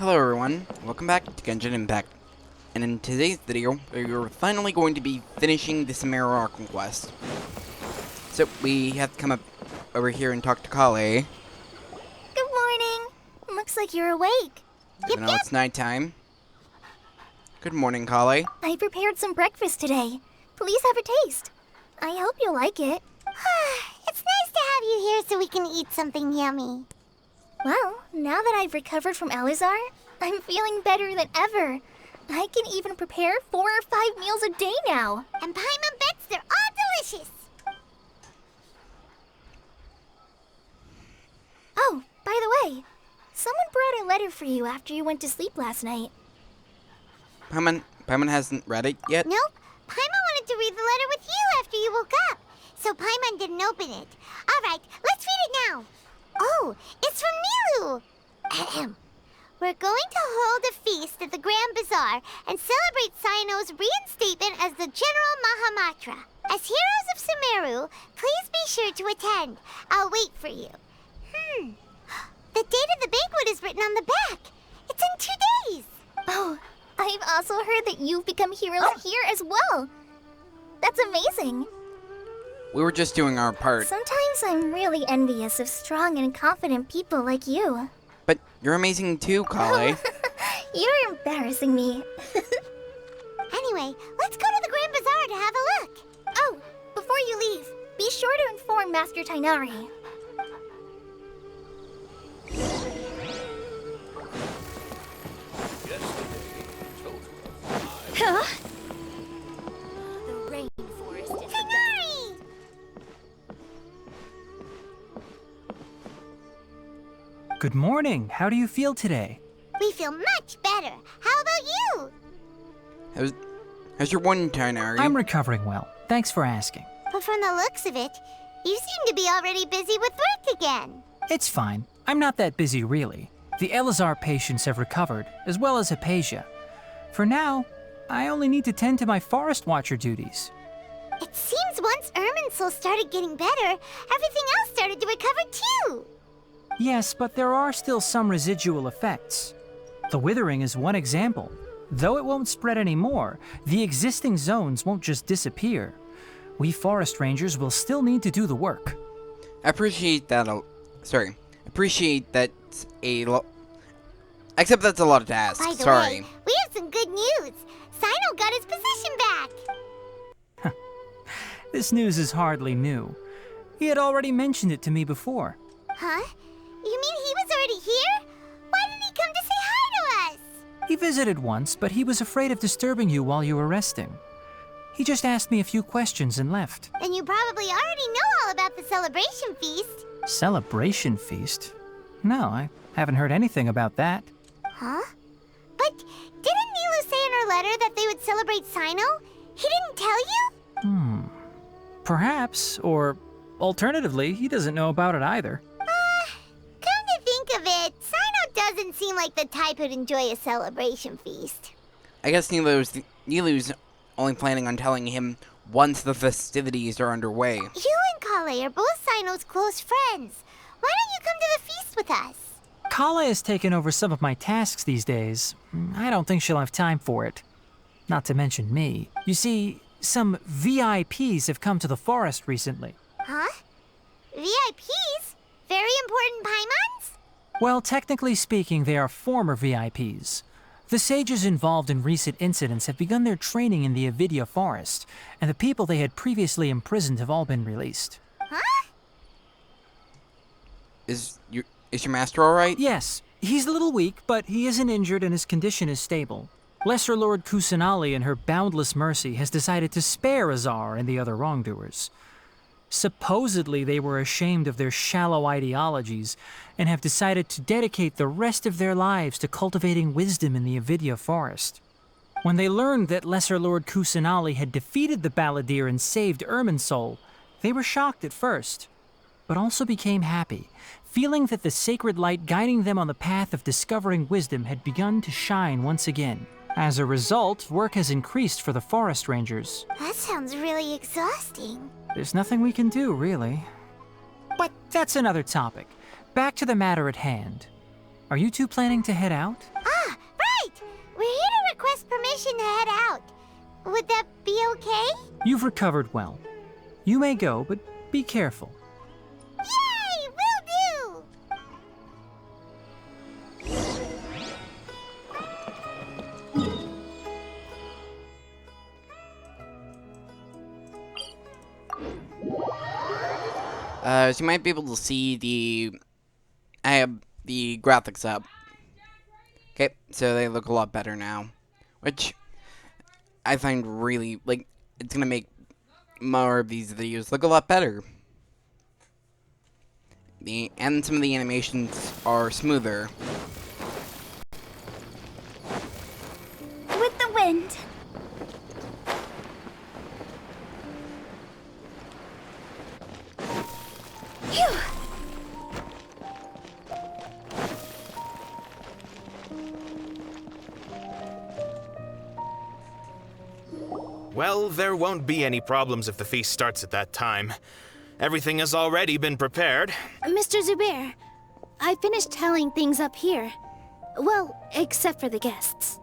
Hello everyone, welcome back to Genshin Impact. And in today's video, we're finally going to be finishing the Sumeru quest. So we have to come up over here and talk to Kale. Good morning. Looks like you're awake. Even though it's nighttime. Good morning, Kale. I prepared some breakfast today. Please have a taste. I hope you'll like it. It's nice to have you here so we can eat something yummy. Well, now that I've recovered from Elazar, I'm feeling better than ever. I can even prepare 4 or 5 meals a day now. And Paimon bets they're all delicious. Oh, by the way, someone brought a letter for you after you went to sleep last night. Paimon hasn't read it yet? Nope. Paimon wanted to read the letter with you after you woke up. So Paimon didn't open it. Alright, let's read it now. Oh, it's from Nilu. Ahem. We're going to hold a feast at the Grand Bazaar and celebrate Cyno's reinstatement as the General Mahamatra. As heroes of Sumeru, please be sure to attend. I'll wait for you. The date of the banquet is written on the back. It's in 2 days. Oh, I've also heard that you've become heroes here as well. That's amazing. We were just doing our part. Sometimes I'm really envious of strong and confident people like you. But you're amazing too, Kale. You're embarrassing me. Anyway, let's go to the Grand Bazaar to have a look. Oh, before you leave, be sure to inform Master Tainari. Huh? The rainforest is Tainari! Good morning. How do you feel today? We feel much better. How about you? How's your one, Tainari? I'm recovering well. Thanks for asking. But from the looks of it, you seem to be already busy with work again. It's fine. I'm not that busy, really. The Elazar patients have recovered, as well as Hypatia. For now, I only need to tend to my Forest Watcher duties. It seems once Irminsul started getting better, everything else started to recover too. Yes, but there are still some residual effects. The withering is one example. Though it won't spread anymore, the existing zones won't just disappear. We forest rangers will still need to do the work. I appreciate that appreciate that's a lot. Except that's a lot to ask. By the Sorry. way, we have some good news. Cyno got his position back. This news is hardly new. He had already mentioned it to me before. Huh? You mean he was already here? Why didn't he come to say hi to us? He visited once, but he was afraid of disturbing you while you were resting. He just asked me a few questions and left. Then you probably already know all about the celebration feast. Celebration feast? No, I haven't heard anything about that. Huh? But didn't Nilu say in her letter that they would celebrate Cyno? He didn't tell you? Perhaps, or alternatively, he doesn't know about it either. Come to think of it, Cyno doesn't seem like the type who'd enjoy a celebration feast. I guess Nilu's only planning on telling him once the festivities are underway. You and Kale are both Cyno's close friends. Why don't you come to the feast with us? Kala has taken over some of my tasks these days. I don't think she'll have time for it. Not to mention me. You see, some VIPs have come to the forest recently. Huh? VIPs? Very important Paimons? Well, technically speaking, they are former VIPs. The sages involved in recent incidents have begun their training in the Avidya forest, and the people they had previously imprisoned have all been released. Huh? Is your master alright? Yes, he's a little weak, but he isn't injured and his condition is stable. Lesser Lord Kusanali, in her boundless mercy, has decided to spare Azar and the other wrongdoers. Supposedly, they were ashamed of their shallow ideologies and have decided to dedicate the rest of their lives to cultivating wisdom in the Avidya forest. When they learned that Lesser Lord Kusanali had defeated the Balladeer and saved Irminsul, they were shocked at first, but also became happy, feeling that the sacred light guiding them on the path of discovering wisdom had begun to shine once again. As a result, work has increased for the forest rangers. That sounds really exhausting. There's nothing we can do, really. But that's another topic. Back to the matter at hand. Are you two planning to head out? permission to head out. Would that be okay? You've recovered well. You may go, but be careful. Yay! Will do! So you might be able to see I have the graphics up. Okay, so they look a lot better now, which I find really, like, it's gonna make more of these videos look a lot better. And some of the animations are smoother. With the wind. Phew. Well, there won't be any problems if the feast starts at that time. Everything has already been prepared. Mr. Zubair, I finished tallying things up here. Well, except for the guests.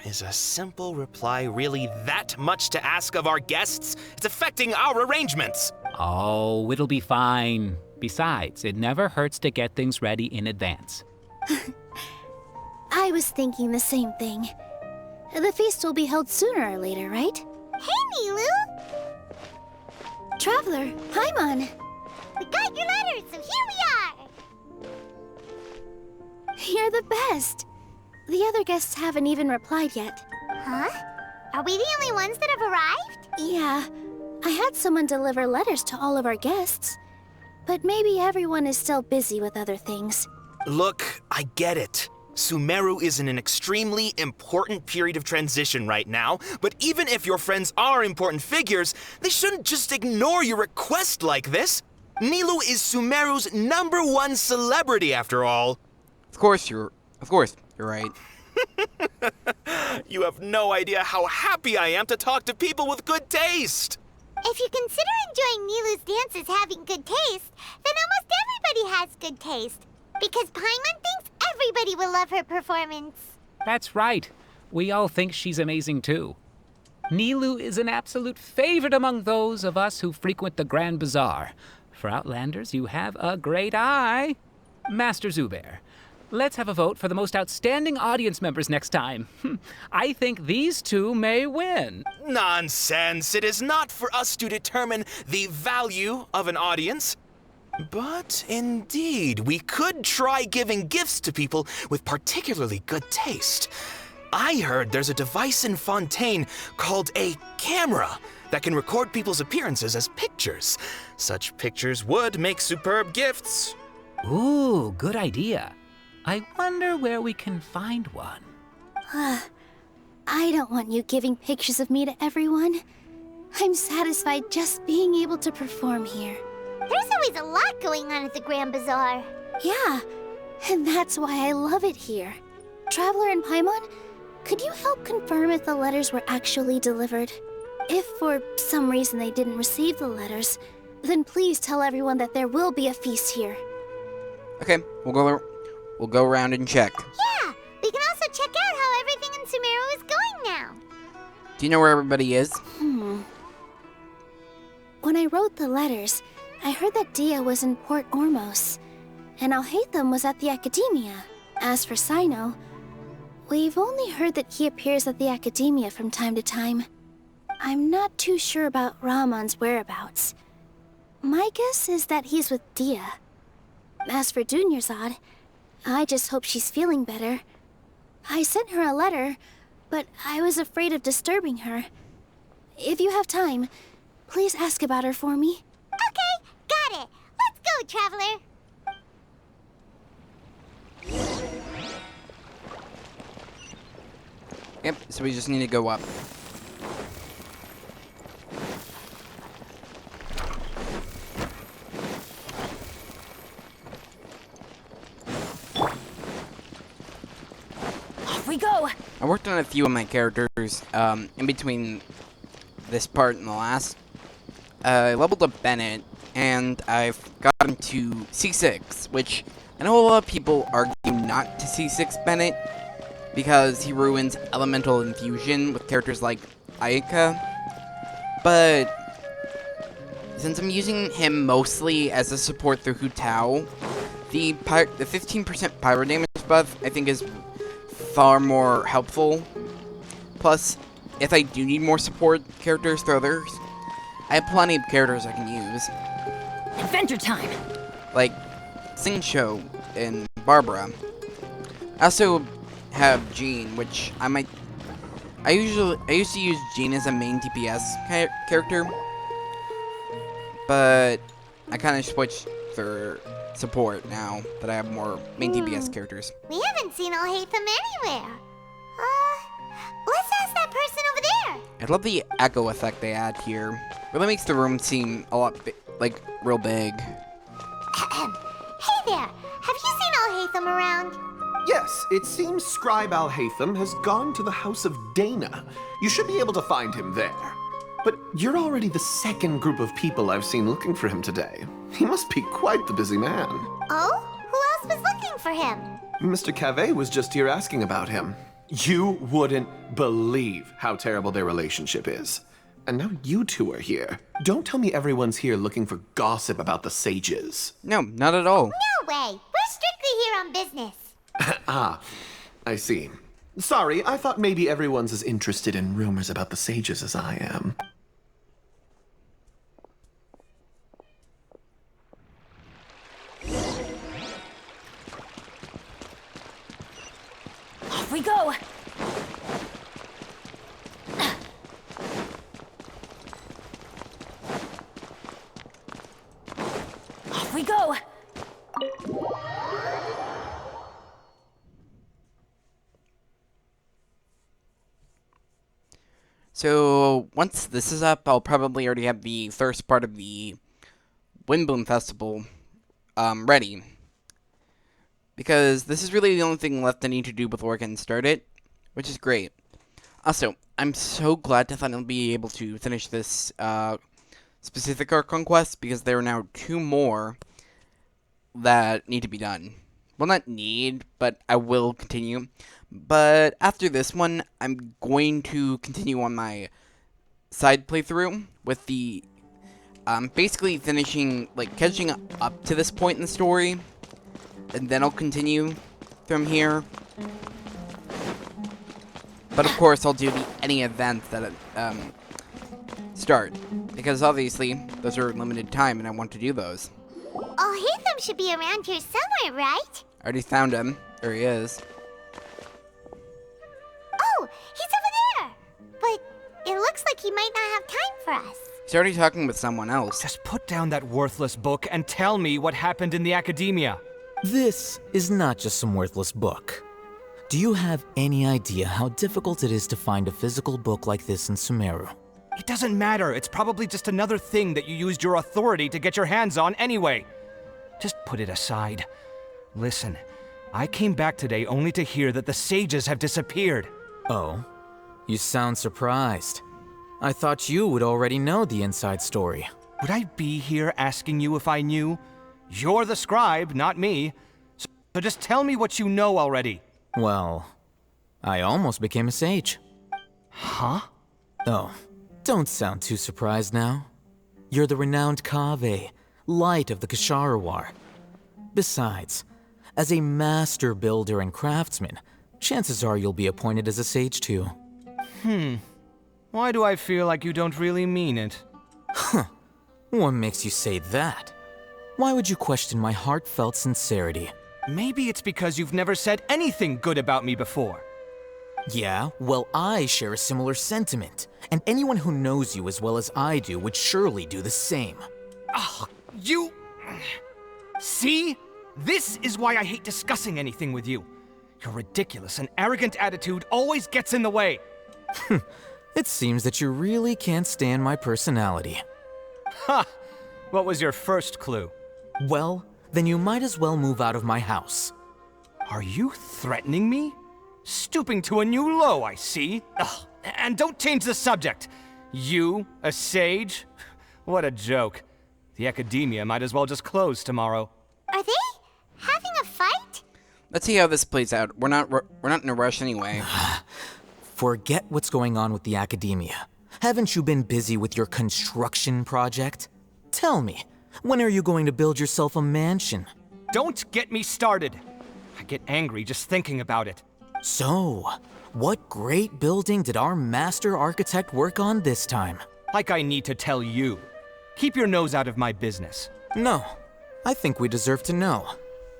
Is a simple reply really that much to ask of our guests? It's affecting our arrangements. Oh, it'll be fine. Besides, it never hurts to get things ready in advance. I was thinking the same thing. The feast will be held sooner or later, right? Hey, Nilu! Traveler, Paimon! We got your letters, so here we are! You're the best! The other guests haven't even replied yet. Huh? Are we the only ones that have arrived? Yeah, I had someone deliver letters to all of our guests. But maybe everyone is still busy with other things. Look, I get it. Sumeru is in an extremely important period of transition right now, but even if your friends are important figures, they shouldn't just ignore your request like this. Nilu is Sumeru's #1 celebrity after all. Of course you're right. You have no idea how happy I am to talk to people with good taste. If you consider enjoying Nilu's dances having good taste, then almost everybody has good taste. Because Paimon thinks everybody will love her performance. That's right. We all think she's amazing too. Nilu is an absolute favorite among those of us who frequent the Grand Bazaar. For Outlanders, you have a great eye. Master Zubair, let's have a vote for the most outstanding audience members next time. I think these two may win. Nonsense. It is not for us to determine the value of an audience. But indeed, we could try giving gifts to people with particularly good taste. I heard there's a device in Fontaine called a camera that can record people's appearances as pictures. Such pictures would make superb gifts. Ooh, good idea. I wonder where we can find one. I don't want you giving pictures of me to everyone. I'm satisfied just being able to perform here. There's always a lot going on at the Grand Bazaar. Yeah, and that's why I love it here. Traveler and Paimon, could you help confirm if the letters were actually delivered? If for some reason they didn't receive the letters, then please tell everyone that there will be a feast here. Okay, we'll go around and check. Yeah, we can also check out how everything in Sumeru is going now. Do you know where everybody is? When I wrote the letters, I heard that Dia was in Port Ormos, and Alhaitham was at the Academia. As for Sino, we've only heard that he appears at the Academia from time to time. I'm not too sure about Rahman's whereabouts. My guess is that he's with Dia. As for Dunyarzad, I just hope she's feeling better. I sent her a letter, but I was afraid of disturbing her. If you have time, please ask about her for me. Okay, got it. Let's go, Traveler. Yep, so we just need to go up. Off we go! I worked on a few of my characters in between this part and the last. I leveled up Bennett, and I've gotten to C6, which I know a lot of people argue not to C6 Bennett, because he ruins elemental infusion with characters like Ayaka. But since I'm using him mostly as a support through Hu Tao, the 15% pyro damage buff I think is far more helpful. Plus, if I do need more support characters through others, I have plenty of characters I can use. Adventure time! Like Singsho and Barbara. I also have Jean, which I used to use Jean as a main DPS character, but I kind of switched for support now that I have more main DPS characters. We haven't seen Alhaitham anywhere. Let's ask that person over there. I love the echo effect they add here. Really makes the room seem a lot real big. Hey there, have you seen Alhaitham around? Yes, it seems Scribe Alhaitham has gone to the House of Dana. You should be able to find him there. But you're already the second group of people I've seen looking for him today. He must be quite the busy man. Oh? Who else was looking for him? Mr. Cave was just here asking about him. You wouldn't believe how terrible their relationship is. And now you two are here. Don't tell me everyone's here looking for gossip about the sages. No, not at all. No way. We're strictly here on business. Ah, I see. Sorry, I thought maybe everyone's as interested in rumors about the sages as I am. Off we go! Off we go! So, once this is up, I'll probably already have the first part of the Windbloom Festival ready. Because this is really the only thing left I need to do before I can start it, which is great. Also, I'm so glad to finally be able to finish this specific Arc Conquest, because there are now 2 more that need to be done. Well, not need, but I will continue. But after this one, I'm going to continue on my side playthrough with the basically finishing, catching up to this point in the story, and then I'll continue from here. But of course, I'll do any events that start, because obviously those are limited time, and I want to do those. Alhaitham should be around here somewhere, right? I already found him. There he is. Oh, he's over there! But it looks like he might not have time for us. He's already talking with someone else. Just put down that worthless book and tell me what happened in the academia. This is not just some worthless book. Do you have any idea how difficult it is to find a physical book like this in Sumeru? It doesn't matter. It's probably just another thing that you used your authority to get your hands on anyway. Just put it aside. Listen, I came back today only to hear that the sages have disappeared. Oh, you sound surprised. I thought you would already know the inside story. Would I be here asking you if I knew? You're the scribe, not me. So just tell me what you know already. Well, I almost became a sage. Huh? Oh, don't sound too surprised now. You're the renowned Kaveh, light of the Ksharawar. Besides, as a master builder and craftsman, chances are you'll be appointed as a sage too. Why do I feel like you don't really mean it? What makes you say that? Why would you question my heartfelt sincerity? Maybe it's because you've never said anything good about me before. Yeah, well, I share a similar sentiment, and anyone who knows you as well as I do would surely do the same. You... See? This is why I hate discussing anything with you. Your ridiculous and arrogant attitude always gets in the way. It seems that you really can't stand my personality. Ha! What was your first clue? Well, then you might as well move out of my house. Are you threatening me? Stooping to a new low, I see. Ugh, and don't change the subject. You, a sage? What a joke. The academia might as well just close tomorrow. Are they having a fight? Let's see how this plays out. We're not in a rush anyway. Forget what's going on with the academia. Haven't you been busy with your construction project? Tell me, when are you going to build yourself a mansion? Don't get me started. I get angry just thinking about it. So, what great building did our master architect work on this time? Like I need to tell you. Keep your nose out of my business. No, I think we deserve to know.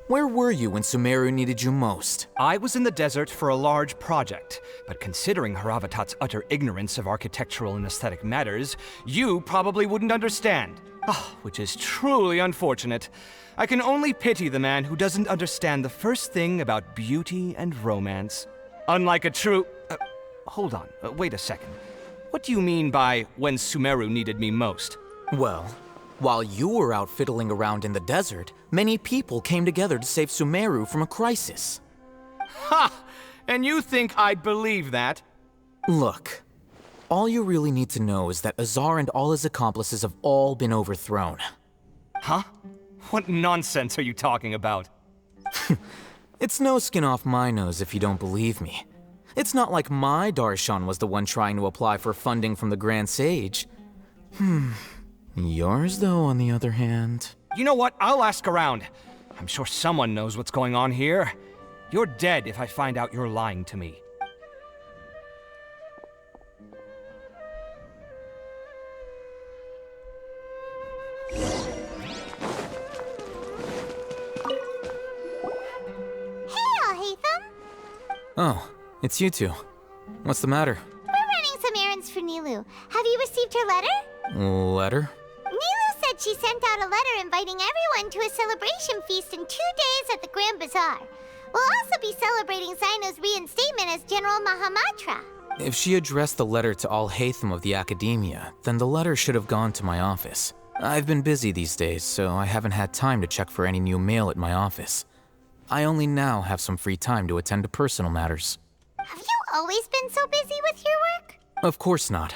Where were you when Sumeru needed you most? I was in the desert for a large project, but considering Haravatat's utter ignorance of architectural and aesthetic matters, you probably wouldn't understand. Which is truly unfortunate. I can only pity the man who doesn't understand the first thing about beauty and romance. Unlike a true... hold on, wait a second. What do you mean by when Sumeru needed me most? Well, while you were out fiddling around in the desert, many people came together to save Sumeru from a crisis. Ha! And you think I'd believe that? Look, all you really need to know is that Azar and all his accomplices have all been overthrown. Huh? What nonsense are you talking about? It's no skin off my nose if you don't believe me. It's not like my Darshan was the one trying to apply for funding from the Grand Sage. Yours, though, on the other hand... You know what? I'll ask around. I'm sure someone knows what's going on here. You're dead if I find out you're lying to me. Oh, it's you two. What's the matter? We're running some errands for Nilu. Have you received her letter? Letter? Nilu said she sent out a letter inviting everyone to a celebration feast in 2 days at the Grand Bazaar. We'll also be celebrating Zaino's reinstatement as General Mahamatra. If she addressed the letter to Al Haytham of the Academia, then the letter should have gone to my office. I've been busy these days, so I haven't had time to check for any new mail at my office. I only now have some free time to attend to personal matters. Have you always been so busy with your work? Of course not.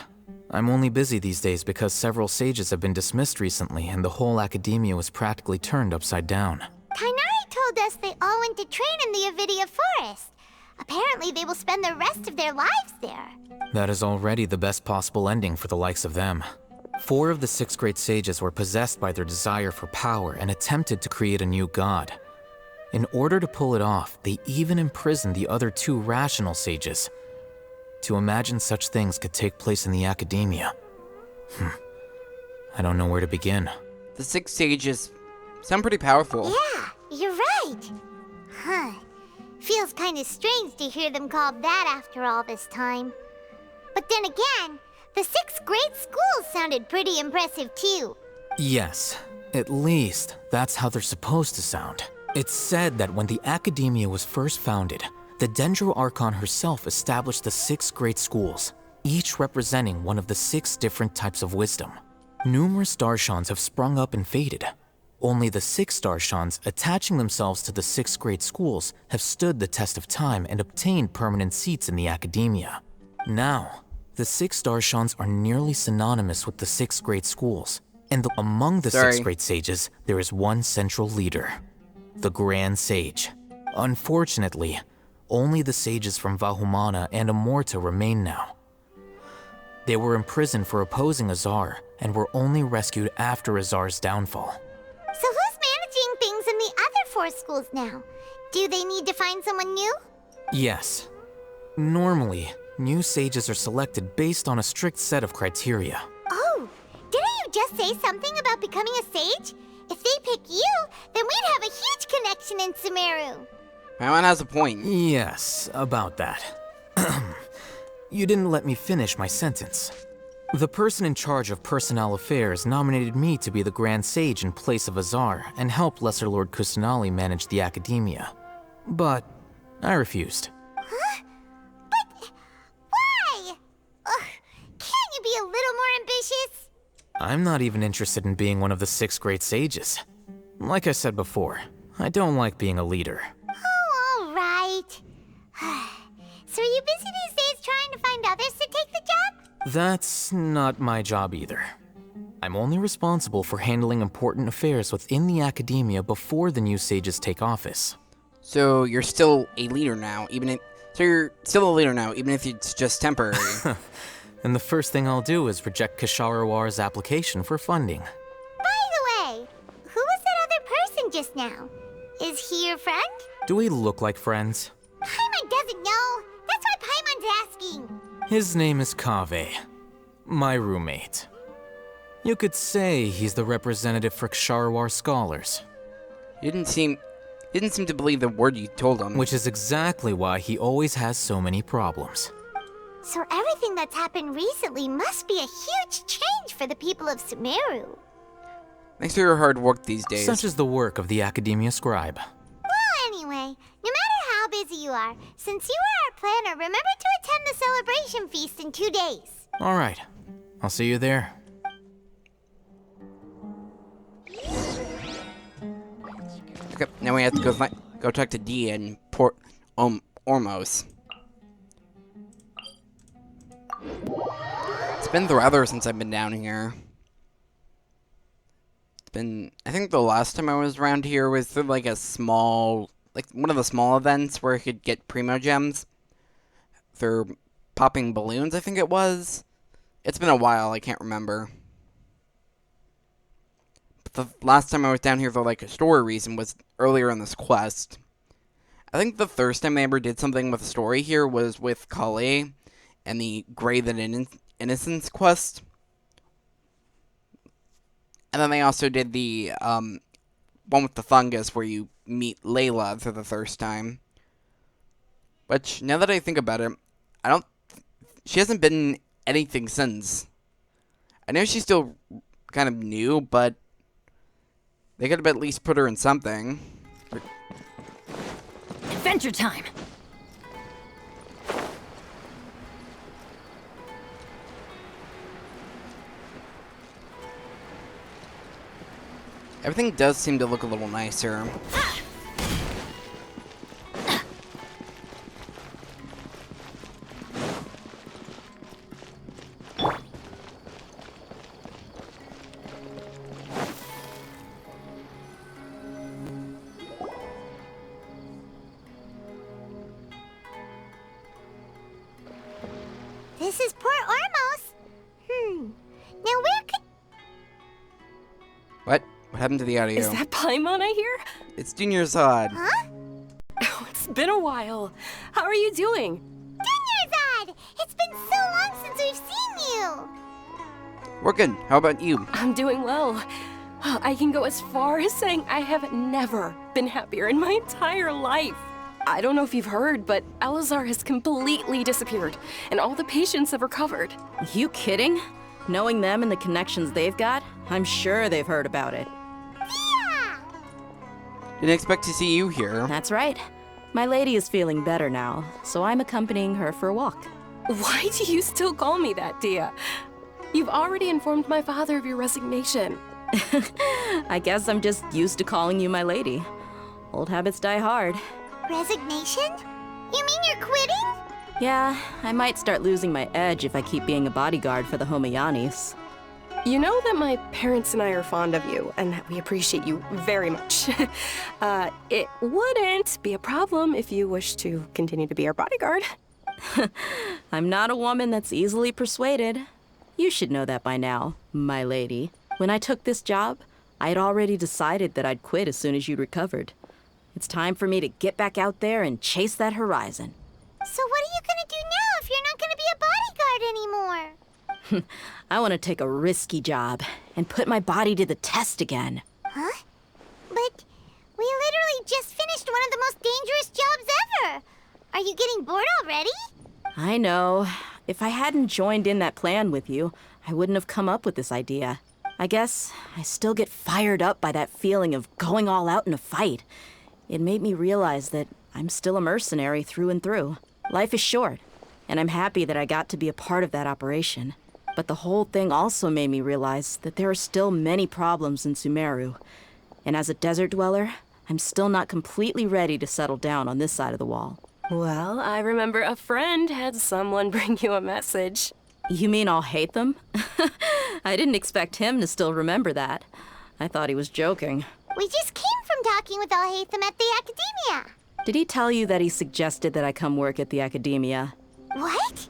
I'm only busy these days because several sages have been dismissed recently and the whole academia was practically turned upside down. Tainari told us they all went to train in the Avidia Forest. Apparently they will spend the rest of their lives there. That is already the best possible ending for the likes of them. 4 of the 6 great sages were possessed by their desire for power and attempted to create a new god. In order to pull it off, they even imprisoned the other 2 rational sages. To imagine such things could take place in the academia. I don't know where to begin. The 6 sages sound pretty powerful. Yeah, you're right. Huh. Feels kind of strange to hear them called that after all this time. But then again, the 6 great schools sounded pretty impressive too. Yes, at least that's how they're supposed to sound. It's said that when the Academia was first founded, the Dendro Archon herself established the 6 great schools, each representing one of the 6 different types of wisdom. Numerous Darshans have sprung up and faded. Only the 6 Darshans attaching themselves to the 6 great schools have stood the test of time and obtained permanent seats in the Academia. Now, the 6 Darshans are nearly synonymous with the 6 great schools, and among the 6 great sages, there is one central leader. The Grand Sage. Unfortunately, only the sages from Vahumana and Amorta remain now. They were imprisoned for opposing Azar and were only rescued after Azar's downfall. So who's managing things in the other 4 schools now? Do they need to find someone new? Yes. Normally, new sages are selected based on a strict set of criteria. Oh, didn't you just say something about becoming a sage? If they pick you, then we'd have a huge connection in Sumeru. Paimon has a point. Yes, about that. You didn't let me finish my sentence. The person in charge of personnel affairs nominated me to be the Grand Sage in place of Azar and help Lesser Lord Kusanali manage the Academia. But I refused. Huh? But why? Can't you be a little more ambitious? I'm not even interested in being one of the 6 great sages. Like I said before, I don't like being a leader. Oh, all right. So are you busy these days trying to find others to take the job? That's not my job either. I'm only responsible for handling important affairs within the Academia before the new sages take office. So you're still a leader now, so you're still a leader now, even if it's just temporary. And the first thing I'll do is reject Kasharawar's application for funding. By the way, who was that other person just now? Is he your friend? Do we look like friends? Paimon doesn't know. That's why Paimon's asking. His name is Kaveh, my roommate. You could say he's the representative for Ksharawar scholars. He didn't seem to believe the word you told him. Which is exactly why he always has so many problems. So everything that's happened recently must be a huge change for the people of Sumeru. Thanks for your hard work these days. Such is the work of the Academia Scribe. Well, anyway, no matter how busy you are, since you are our planner, remember to attend the celebration feast in 2 days. All right, I'll see you there. Okay, now we have to go talk to Dia in Port Ormos. It's been forever since I've been down here. I think the last time I was around here was through like a small, like one of the small events where I could get Primo Gems. Through popping balloons, I think it was. It's been a while, I can't remember. But the last time I was down here for like a story reason was earlier in this quest. I think the first time I ever did something with a story here was with Kale and the Grey Than Innocence quest. And then they also did the one with the fungus where you meet Layla for the first time. Which, now that I think about it, she hasn't been anything since. I know she's still kind of new, but they could have at least put her in something. Adventure time! Everything does seem to look a little nicer. This is Port Ormos. Now where could... What? What happened to the audio? Is that Paimon I hear? It's Junior Zod. Huh? Oh, it's been a while. How are you doing? Dinyarzad! It's been so long since we've seen you! We're good. How about you? I'm doing well. I can go as far as saying I have never been happier in my entire life. I don't know if you've heard, but Elazar has completely disappeared, and all the patients have recovered. You kidding? Knowing them and the connections they've got, I'm sure they've heard about it. Yeah! Didn't expect to see you here. That's right. My lady is feeling better now, so I'm accompanying her for a walk. Why do you still call me that, Dia? You've already informed my father of your resignation. I guess I'm just used to calling you my lady. Old habits die hard. Resignation? You mean you're quitting? Yeah, I might start losing my edge if I keep being a bodyguard for the Homayanis. You know that my parents and I are fond of you, and that we appreciate you very much. It wouldn't be a problem if you wish to continue to be our bodyguard. I'm not a woman that's easily persuaded. You should know that by now, my lady. When I took this job, I had already decided that I'd quit as soon as you'd recovered. It's time for me to get back out there and chase that horizon. So what are you gonna do now if you're not gonna be a bodyguard anymore? I want to take a risky job and put my body to the test again. Huh? But we literally just finished one of the most dangerous jobs ever. Are you getting bored already? I know. If I hadn't joined in that plan with you, I wouldn't have come up with this idea. I guess I still get fired up by that feeling of going all out in a fight. It made me realize that I'm still a mercenary through and through. Life is short, and I'm happy that I got to be a part of that operation. But the whole thing also made me realize that there are still many problems in Sumeru. And as a desert dweller, I'm still not completely ready to settle down on this side of the wall. Well, I remember a friend had someone bring you a message. You mean I'll hate them? I didn't expect him to still remember that. I thought he was joking. We just came from talking with Alhaitham at the Academia. Did he tell you that he suggested that I come work at the academia? What?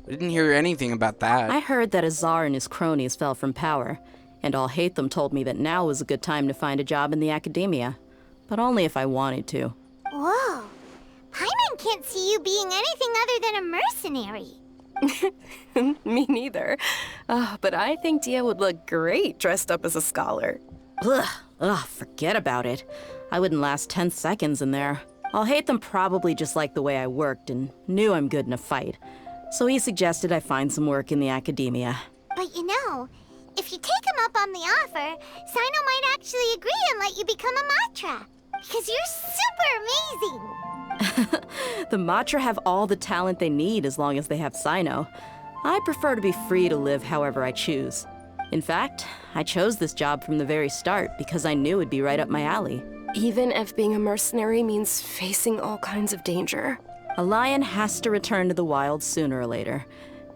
I didn't hear anything about that. I heard that Azar and his cronies fell from power, and Alhaitham told me that now was a good time to find a job in the academia. But only if I wanted to. Whoa. Paimon can't see you being anything other than a mercenary. Me neither. But I think Dia would look great dressed up as a scholar. Ugh, forget about it. I wouldn't last 10 seconds in there. Alhaitham probably just liked the way I worked and knew I'm good in a fight. So he suggested I find some work in the academia. But you know, if you take him up on the offer, Sino might actually agree and let you become a Matra. Because you're super amazing. The Matra have all the talent they need as long as they have Sino. I prefer to be free to live however I choose. In fact, I chose this job from the very start because I knew it'd be right up my alley. Even if being a mercenary means facing all kinds of danger. A lion has to return to the wild sooner or later.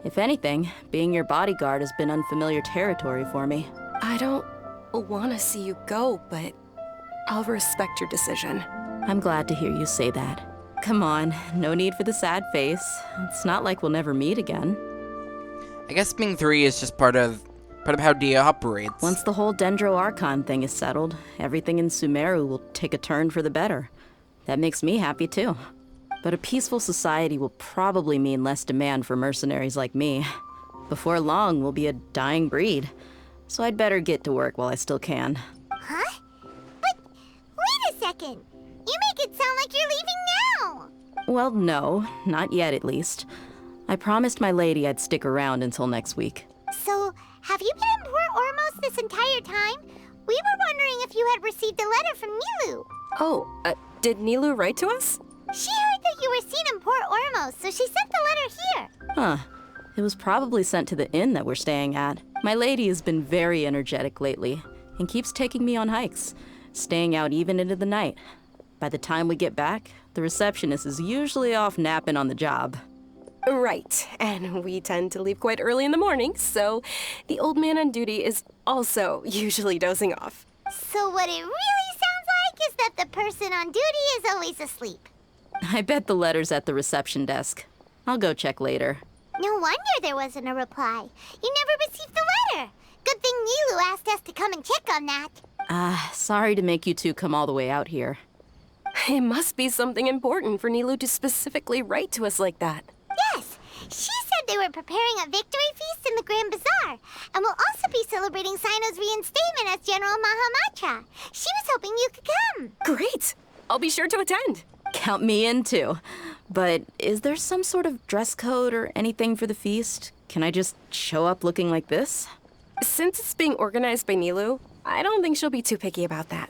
If anything, being your bodyguard has been unfamiliar territory for me. I don't want to see you go, but I'll respect your decision. I'm glad to hear you say that. Come on, no need for the sad face. It's not like we'll never meet again. I guess being 3 is just part of how Dia operates. Once the whole Dendro Archon thing is settled, everything in Sumeru will take a turn for the better. That makes me happy too. But a peaceful society will probably mean less demand for mercenaries like me. Before long, we'll be a dying breed. So I'd better get to work while I still can. Huh? But wait a second. You make it sound like you're leaving now. Well, no, not yet at least. I promised my lady I'd stick around until next week. So, have you been in Port Ormos this entire time? We were wondering if you had received a letter from Nilu. Oh, did Nilu write to us? She heard that you were seen in Port Ormos, so she sent the letter here. Huh. It was probably sent to the inn that we're staying at. My lady has been very energetic lately and keeps taking me on hikes, staying out even into the night. By the time we get back, the receptionist is usually off napping on the job. Right, and we tend to leave quite early in the morning, so the old man on duty is also usually dozing off. So what it really sounds like is that the person on duty is always asleep. I bet the letter's at the reception desk. I'll go check later. No wonder there wasn't a reply. You never received the letter. Good thing Nilu asked us to come and check on that. Sorry to make you two come all the way out here. It must be something important for Nilu to specifically write to us like that. Yes, she said they were preparing a victory feast in the Grand Bazaar, and will also be celebrating Sino's reinstatement as General Mahamatra. She was hoping you could come. Great! I'll be sure to attend. Count me in too. But is there some sort of dress code or anything for the feast? Can I just show up looking like this? Since it's being organized by Nilu, I don't think she'll be too picky about that.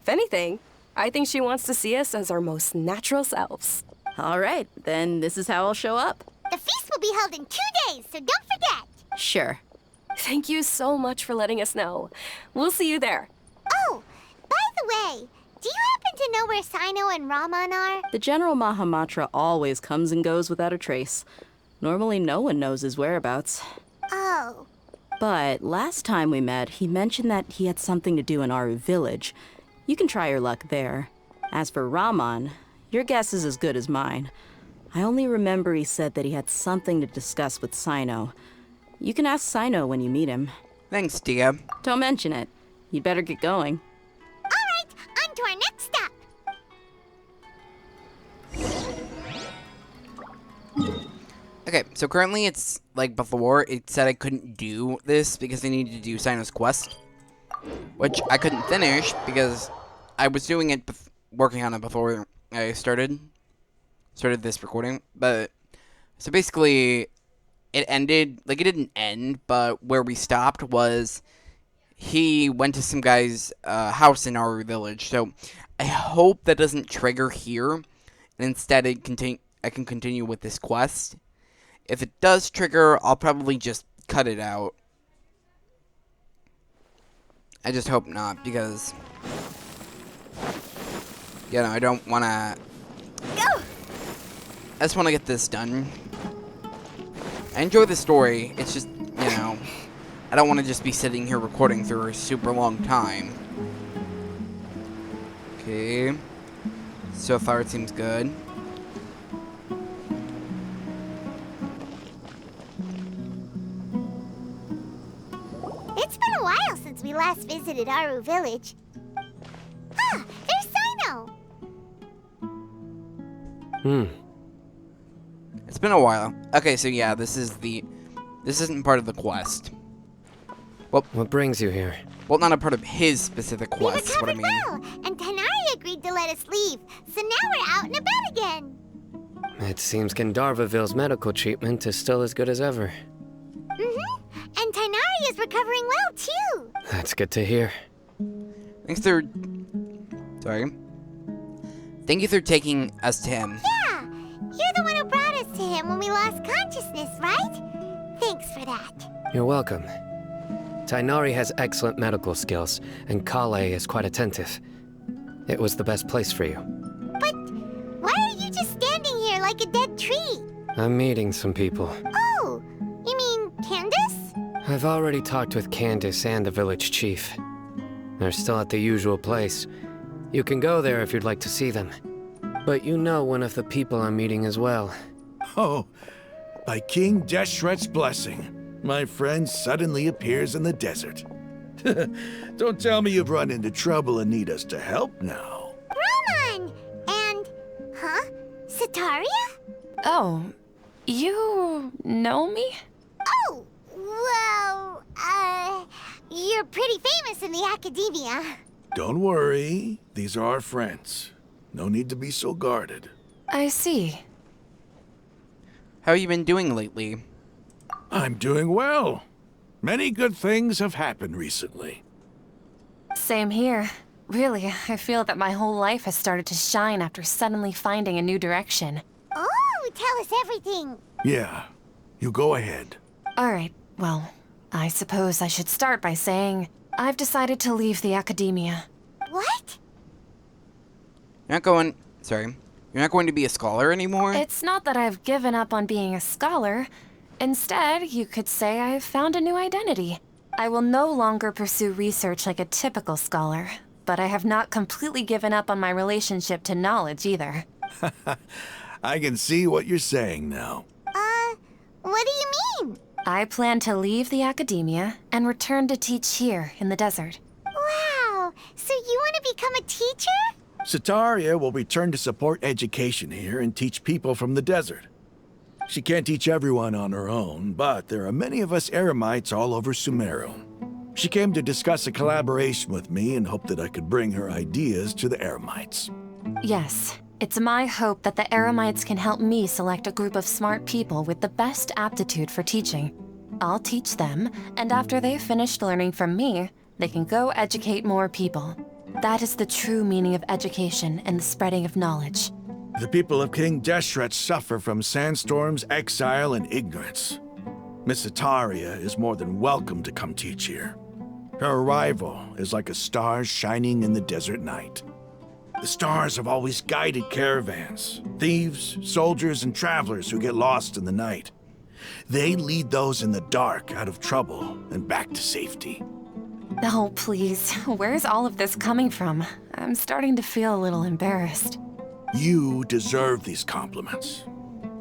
If anything, I think she wants to see us as our most natural selves. All right, then this is how I'll show up. The feast will be held in 2 days, so don't forget. Sure. Thank you so much for letting us know. We'll see you there. Oh, by the way, do you happen to know where Sino and Raman are? The General Mahamatra always comes and goes without a trace. Normally no one knows his whereabouts. Oh. But last time we met, he mentioned that he had something to do in Aru village. You can try your luck there. As for Raman, your guess is as good as mine. I only remember he said that he had something to discuss with Sino. You can ask Sino when you meet him. Thanks, Dia. Don't mention it. You'd better get going. All right, on to our next stop. Okay, so currently it's like before, it said I couldn't do this because I needed to do Sino's quest, which I couldn't finish because I was doing it, working on it before I started this recording. But so basically, it ended, like it didn't end, but where we stopped was he went to some guy's house in our village. So I hope that doesn't trigger here, and instead I can continue with this quest. If it does trigger, I'll probably just cut it out. I just hope not, because, you know, I don't want to... I just want to get this done. I enjoy the story, it's just, you know, I don't want to just be sitting here recording for a super long time. Okay. So far, it seems good. It's been a while since we last visited Aru Village. Ah, there's Sino! It's been a while. Okay, so yeah, this isn't part of the quest. What brings you here? Well, not a part of his specific We quest, is what I recovered mean. well, and Tanari agreed to let us leave, so now we're out and about again. It seems Gandharvaville's medical treatment is still as good as ever. And Tanari is recovering well, too. That's good to hear. Thanks for... Sorry. Thank you for taking us to him. Yeah, you're the one who brought us to him when we lost consciousness, right? Thanks for that. You're welcome. Tainari has excellent medical skills, and Kale is quite attentive. It was the best place for you. But why are you just standing here like a dead tree? I'm meeting some people. Oh, you mean Candace? I've already talked with Candace and the village chief. They're still at the usual place. You can go there if you'd like to see them. But you know one of the people I'm meeting as well. Oh, by King Deshret's blessing, my friend suddenly appears in the desert. Don't tell me you've run into trouble and need us to help now. Roman! And... huh? Sataria? Oh, you know me? Oh, well, you're pretty famous in the academia. Don't worry, these are our friends. No need to be so guarded. I see. How have you been doing lately? I'm doing well. Many good things have happened recently. Same here. Really, I feel that my whole life has started to shine after suddenly finding a new direction. Oh, tell us everything. Yeah, you go ahead. Alright, well, I suppose I should start by saying I've decided to leave the academia. What? You're not going to be a scholar anymore? It's not that I've given up on being a scholar. Instead, you could say I've found a new identity. I will no longer pursue research like a typical scholar, but I have not completely given up on my relationship to knowledge either. I can see what you're saying now. What do you mean? I plan to leave the academia and return to teach here in the desert. Wow, so you want to become a teacher? Sataria will return to support education here and teach people from the desert. She can't teach everyone on her own, but there are many of us Eremites all over Sumeru. She came to discuss a collaboration with me and hoped that I could bring her ideas to the Eremites. Yes, it's my hope that the Eremites can help me select a group of smart people with the best aptitude for teaching. I'll teach them, and after they've finished learning from me, they can go educate more people. That is the true meaning of education and the spreading of knowledge. The people of King Deshret suffer from sandstorms, exile, and ignorance. Miss Sataria is more than welcome to come teach here. Her arrival is like a star shining in the desert night. The stars have always guided caravans, thieves, soldiers, and travelers who get lost in the night. They lead those in the dark out of trouble and back to safety. Oh, please, where's all of this coming from? I'm starting to feel a little embarrassed. You deserve these compliments.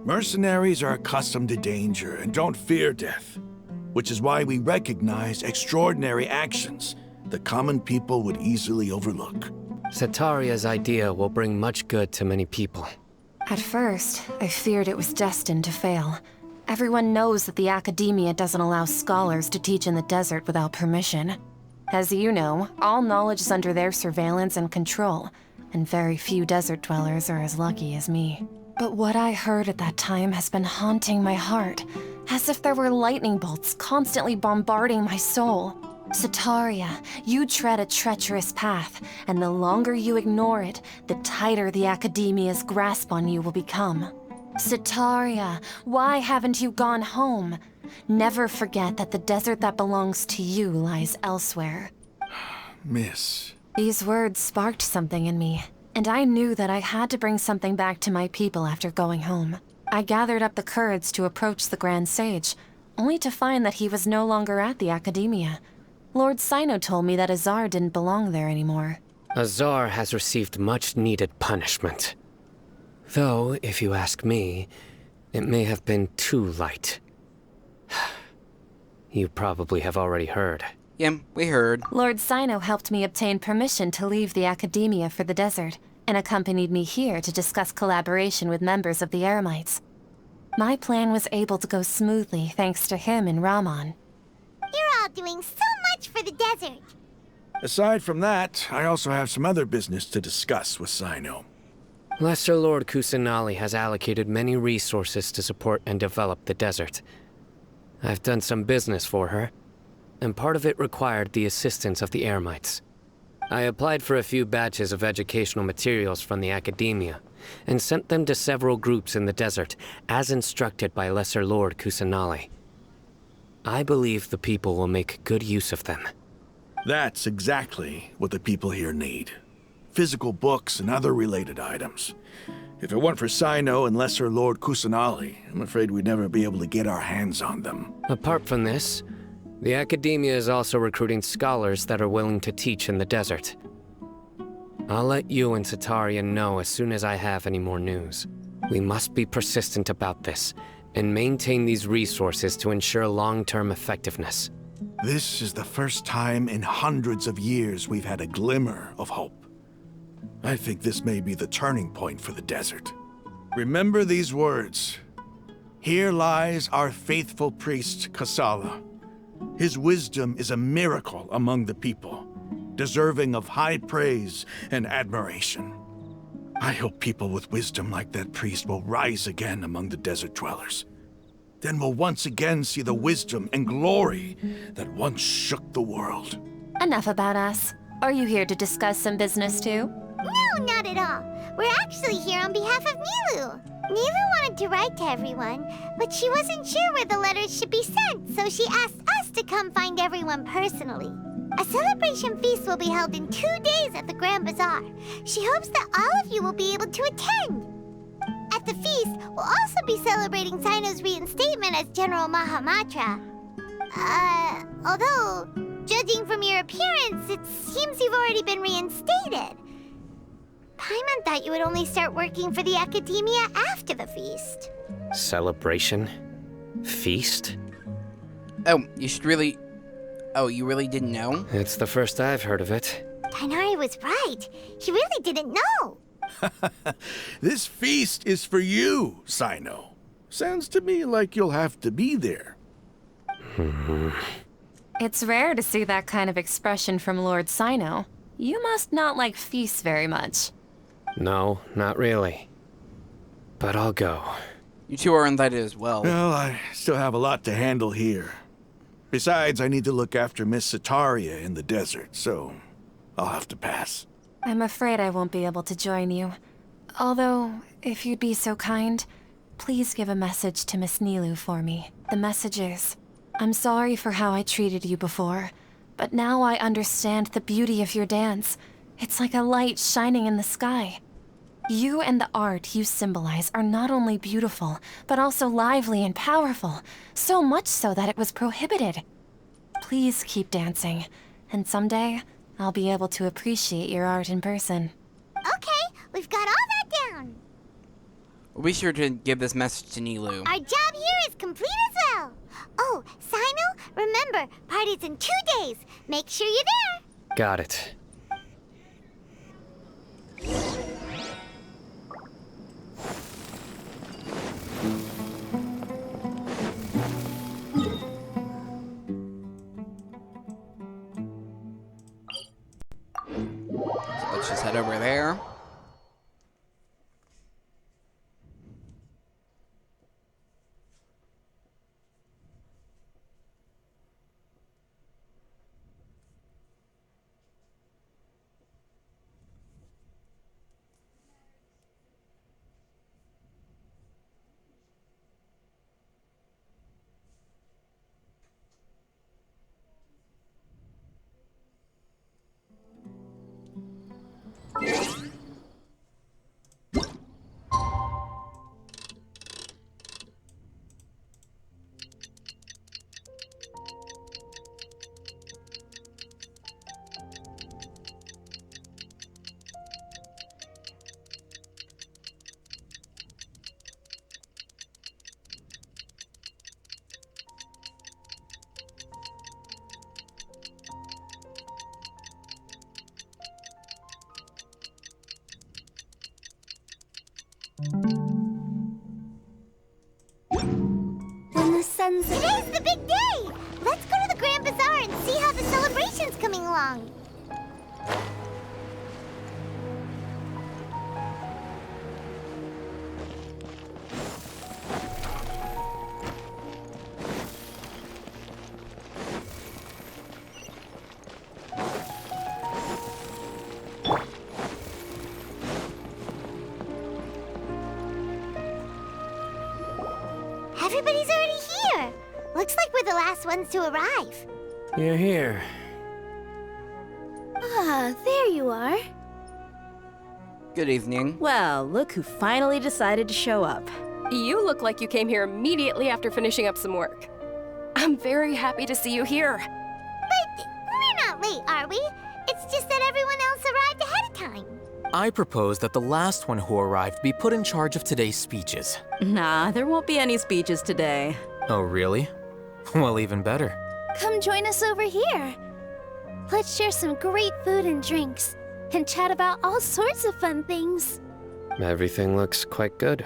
Mercenaries are accustomed to danger and don't fear death, which is why we recognize extraordinary actions that common people would easily overlook. Sataria's idea will bring much good to many people. At first, I feared it was destined to fail. Everyone knows that the academia doesn't allow scholars to teach in the desert without permission. As you know, all knowledge is under their surveillance and control, and very few desert dwellers are as lucky as me. But what I heard at that time has been haunting my heart, as if there were lightning bolts constantly bombarding my soul. Sataria, you tread a treacherous path, and the longer you ignore it, the tighter the academia's grasp on you will become. Sataria, why haven't you gone home? Never forget that the desert that belongs to you lies elsewhere. Miss. These words sparked something in me, and I knew that I had to bring something back to my people after going home. I gathered up the courage to approach the Grand Sage, only to find that he was no longer at the academia. Lord Sino told me that Azar didn't belong there anymore. Azar has received much-needed punishment. Though, if you ask me, it may have been too light. You probably have already heard. Yeah, we heard. Lord Sino helped me obtain permission to leave the Academia for the desert, and accompanied me here to discuss collaboration with members of the Eremites. My plan was able to go smoothly thanks to him and Rahman. You're all doing so much for the desert. Aside from that, I also have some other business to discuss with Sino. Lesser Lord Kusanali has allocated many resources to support and develop the desert. I've done some business for her, and part of it required the assistance of the Eremites. I applied for a few batches of educational materials from the Academia, and sent them to several groups in the desert, as instructed by Lesser Lord Kusanali. I believe the people will make good use of them. That's exactly what the people here need. Physical books and other related items. If it weren't for Sino and Lesser Lord Kusanali, I'm afraid we'd never be able to get our hands on them. Apart from this, the Academia is also recruiting scholars that are willing to teach in the desert. I'll let you and Satarian know as soon as I have any more news. We must be persistent about this, and maintain these resources to ensure long-term effectiveness. This is the first time in hundreds of years we've had a glimmer of hope. I think this may be the turning point for the desert. Remember these words. Here lies our faithful priest, Kasala. His wisdom is a miracle among the people, deserving of high praise and admiration. I hope people with wisdom like that priest will rise again among the desert dwellers. Then we'll once again see the wisdom and glory that once shook the world. Enough about us. Are you here to discuss some business too? No, not at all. We're actually here on behalf of Nilu. Nilu wanted to write to everyone, but she wasn't sure where the letters should be sent, so she asked us to come find everyone personally. A celebration feast will be held in 2 days at the Grand Bazaar. She hopes that all of you will be able to attend. At the feast, we'll also be celebrating Sino's reinstatement as General Mahamatra. Although, judging from your appearance, it seems you've already been reinstated. Paimon thought you would only start working for the Academia after the feast. Celebration? Feast? Oh, you really didn't know? It's the first I've heard of it. Tainari was right. He really didn't know. This feast is for you, Sino. Sounds to me like you'll have to be there. It's rare to see that kind of expression from Lord Sino. You must not like feasts very much. No, not really. But I'll go. You two are invited as well. Well, I still have a lot to handle here. Besides, I need to look after Miss Sataria in the desert, so I'll have to pass. I'm afraid I won't be able to join you. Although, if you'd be so kind, please give a message to Miss Nilu for me. The message is, I'm sorry for how I treated you before, but now I understand the beauty of your dance. It's like a light shining in the sky. You and the art you symbolize are not only beautiful, but also lively and powerful, so much so that it was prohibited. Please keep dancing, and someday, I'll be able to appreciate your art in person. Okay, we've got all that down. We'll be sure to give this message to Nilu. Our job here is complete as well. Oh, Sino, remember, party's in 2 days. Make sure you're there. Got it. So let's just head over there. When the sun's Today's the big day! Let's go to the Grand Bazaar and see how the celebration's coming along. Everybody's already here. Looks like we're the last ones to arrive. You're here. Ah, there you are. Good evening. Well, look who finally decided to show up. You look like you came here immediately after finishing up some work. I'm very happy to see you here. But we're not late, are we? It's just that everyone else arrived ahead of time. I propose that the last one who arrived be put in charge of today's speeches. Nah, there won't be any speeches today. Oh, really? Well, even better. Come join us over here. Let's share some great food and drinks, and chat about all sorts of fun things. Everything looks quite good.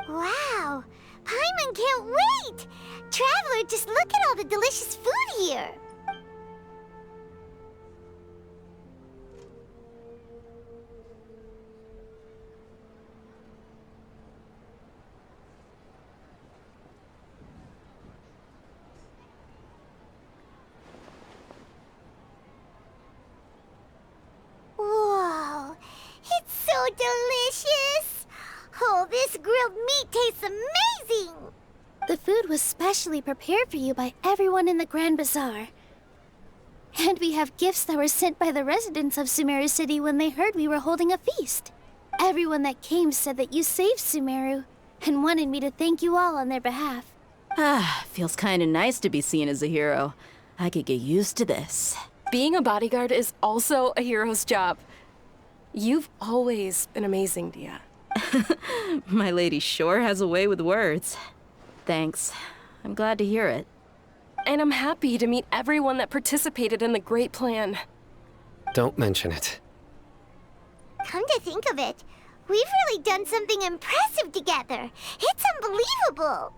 Wow! Paimon can't wait! Traveler, just look at all the delicious food here! Whoa! It's so delicious! Oh, this grilled meat tastes amazing! The food was specially prepared for you by everyone in the Grand Bazaar. And we have gifts that were sent by the residents of Sumeru City when they heard we were holding a feast. Everyone that came said that you saved Sumeru, and wanted me to thank you all on their behalf. Ah, feels kinda nice to be seen as a hero. I could get used to this. Being a bodyguard is also a hero's job. You've always been amazing, Dia. My lady sure has a way with words. Thanks. I'm glad to hear it. And I'm happy to meet everyone that participated in the great plan. Don't mention it. Come to think of it, we've really done something impressive together. It's unbelievable!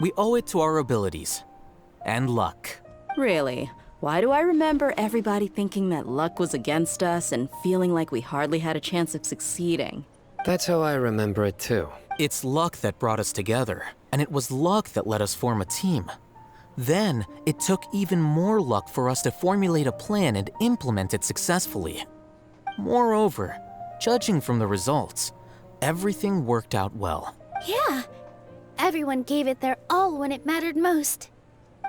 We owe it to our abilities. And luck. Really? Why do I remember everybody thinking that luck was against us and feeling like we hardly had a chance of succeeding? That's how I remember it too. It's luck that brought us together, and it was luck that let us form a team. Then, it took even more luck for us to formulate a plan and implement it successfully. Moreover, judging from the results, everything worked out well. Yeah, everyone gave it their all when it mattered most.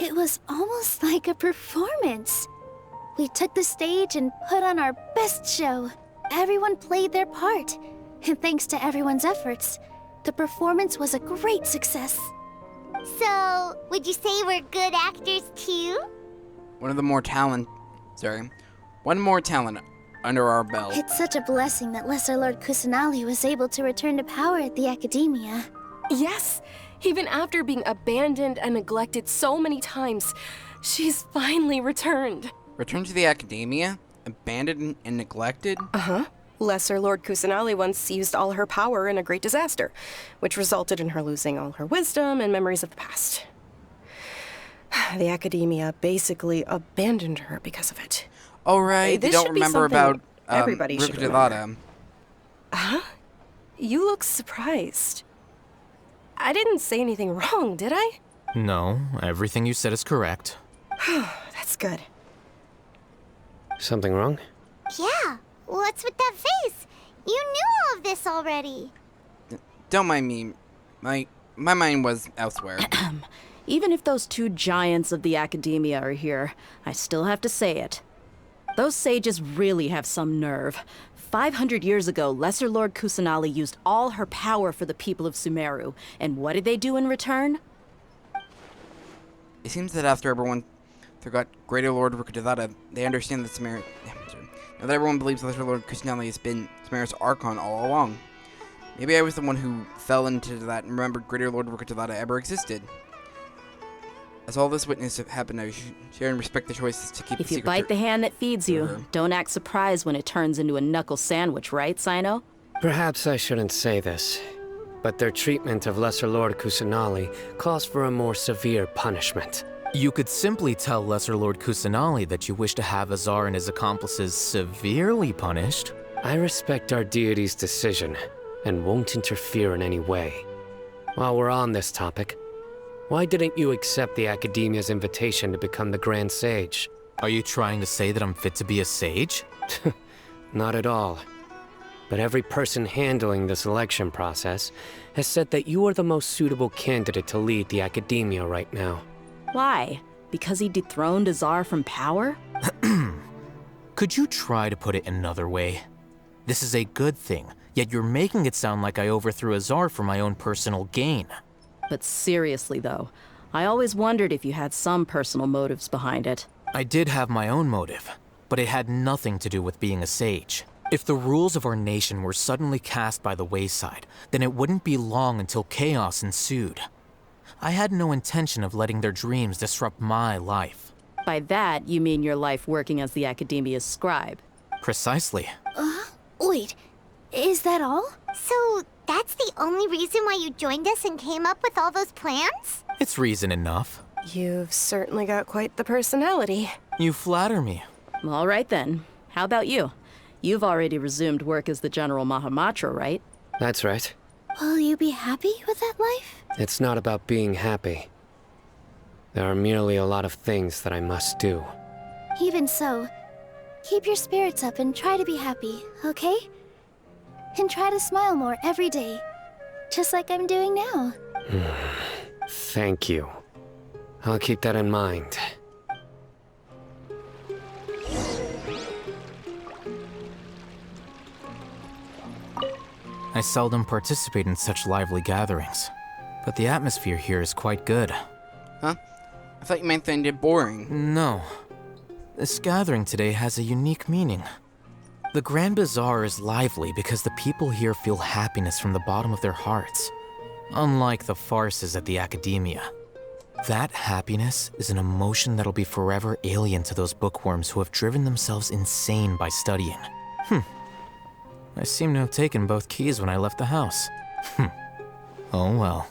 It was almost like a performance. We took the stage and put on our best show. Everyone played their part, and thanks to everyone's efforts, the performance was a great success. So, would you say we're good actors too? One more talent under our belt. It's such a blessing that Lesser Lord Kusanali was able to return to power at the Academia. Yes, even after being abandoned and neglected so many times, she's finally returned. Returned to the Academia? Abandoned and neglected? Uh-huh. Lesser Lord Kusanali once used all her power in a great disaster, which resulted in her losing all her wisdom and memories of the past. The Academia basically abandoned her because of it. Oh, right. They don't remember about everybody should remember. Rukkhadevata. Huh? You look surprised. I didn't say anything wrong, did I? No, everything you said is correct. That's good. Something wrong? Yeah, what's with that face? You knew all of this already. Don't mind me. My mind was elsewhere. Even if those two giants of the Academia are here, I still have to say it. Those sages really have some nerve. 500 years ago, Lesser Lord Kusanali used all her power for the people of Sumeru, and what did they do in return? It seems that after everyone forgot Greater Lord Rukkhadevata, they understand that Sumeru... Now that everyone believes Lesser Lord Kusanali has been Sumeru's Archon all along. Maybe I was the one who fell into that and remembered Greater Lord Rukkhadevata ever existed. As all this witness happened, I should share and respect the choices to keep If the you secret bite the hand that feeds you, don't act surprised when it turns into a knuckle sandwich, right, Sino? Perhaps I shouldn't say this, but their treatment of Lesser Lord Kusanali calls for a more severe punishment. You could simply tell Lesser Lord Kusanali that you wish to have Azar and his accomplices severely punished. I respect our deity's decision, and won't interfere in any way. While we're on this topic, why didn't you accept the Academia's invitation to become the Grand Sage? Are you trying to say that I'm fit to be a sage? Not at all. But every person handling the selection process has said that you are the most suitable candidate to lead the Academia right now. Why? Because he dethroned Azar from power? Could you try to put it another way? This is a good thing, yet you're making it sound like I overthrew Azar for my own personal gain. But seriously though, I always wondered if you had some personal motives behind it. I did have my own motive, but it had nothing to do with being a sage. If the rules of our nation were suddenly cast by the wayside, then it wouldn't be long until chaos ensued. I had no intention of letting their dreams disrupt my life. By that, you mean your life working as the Academia's scribe. Precisely. Wait, is that all? So, that's the only reason why you joined us and came up with all those plans? It's reason enough. You've certainly got quite the personality. You flatter me. All right then. How about you? You've already resumed work as the General Mahamatra, right? That's right. Will you be happy with that life? It's not about being happy. There are merely a lot of things that I must do. Even so, keep your spirits up and try to be happy, okay? And try to smile more every day, just like I'm doing now. Thank you. I'll keep that in mind. I seldom participate in such lively gatherings, but the atmosphere here is quite good. Huh? I thought you meant they ended boring. No. This gathering today has a unique meaning. The Grand Bazaar is lively because the people here feel happiness from the bottom of their hearts, unlike the farces at the Academia. That happiness is an emotion that'll be forever alien to those bookworms who have driven themselves insane by studying. I seem to have taken both keys when I left the house. Oh well.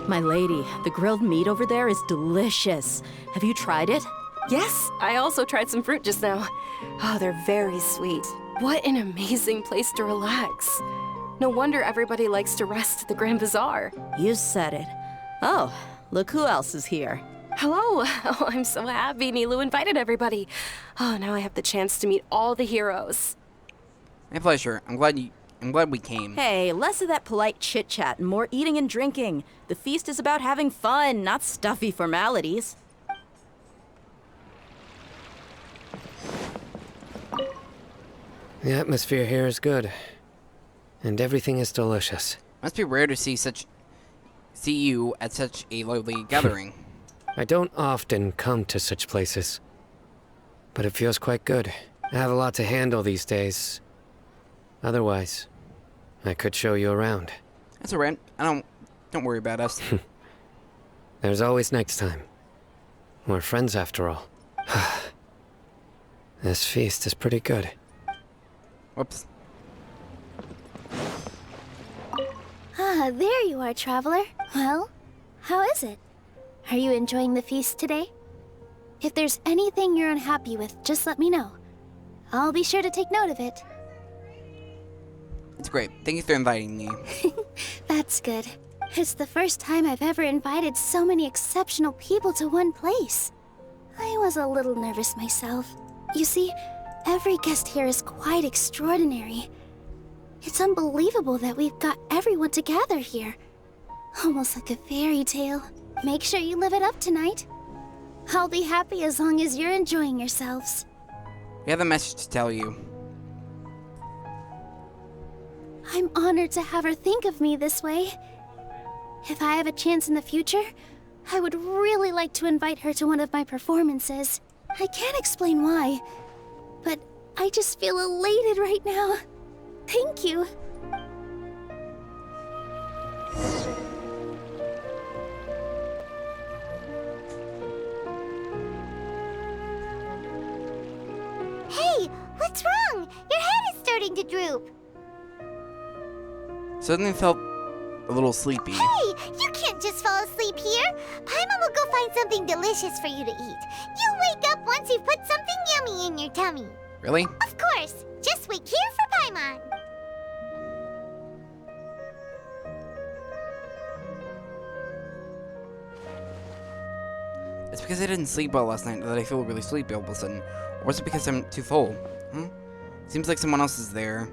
My lady, the grilled meat over there is delicious. Have you tried it? Yes, I also tried some fruit just now. Oh, they're very sweet. What an amazing place to relax. No wonder everybody likes to rest at the Grand Bazaar. You said it. Oh, look who else is here. Hello. Oh, I'm so happy Nilu invited everybody. Oh, now I have the chance to meet all the heroes. My pleasure. I'm glad we came. Hey, less of that polite chit-chat and more eating and drinking. The feast is about having fun, not stuffy formalities. The atmosphere here is good, and everything is delicious. Must be rare to see you at such a lovely gathering. I don't often come to such places, but it feels quite good. I have a lot to handle these days. Otherwise, I could show you around. That's alright. Don't worry about us. There's always next time. We're friends after all. This feast is pretty good. Whoops. Ah, there you are, traveler. Well, how is it? Are you enjoying the feast today? If there's anything you're unhappy with, just let me know. I'll be sure to take note of it. It's great. Thank you for inviting me. That's good. It's the first time I've ever invited so many exceptional people to one place. I was a little nervous myself. You see, every guest here is quite extraordinary. It's unbelievable that we've got everyone together here. Almost like a fairy tale. Make sure you live it up tonight. I'll be happy as long as you're enjoying yourselves. We have a message to tell you. I'm honored to have her think of me this way. If I have a chance in the future, I would really like to invite her to one of my performances. I can't explain why, but I just feel elated right now. Thank you. What's wrong? Your head is starting to droop. Suddenly felt a little sleepy. Hey, you can't just fall asleep here. Paimon will go find something delicious for you to eat. You'll wake up once you've put something yummy in your tummy. Really? Of course. Just wait here for Paimon. It's because I didn't sleep well last night that I feel really sleepy all of a sudden. Or is it because I'm too full? Seems like someone else is there.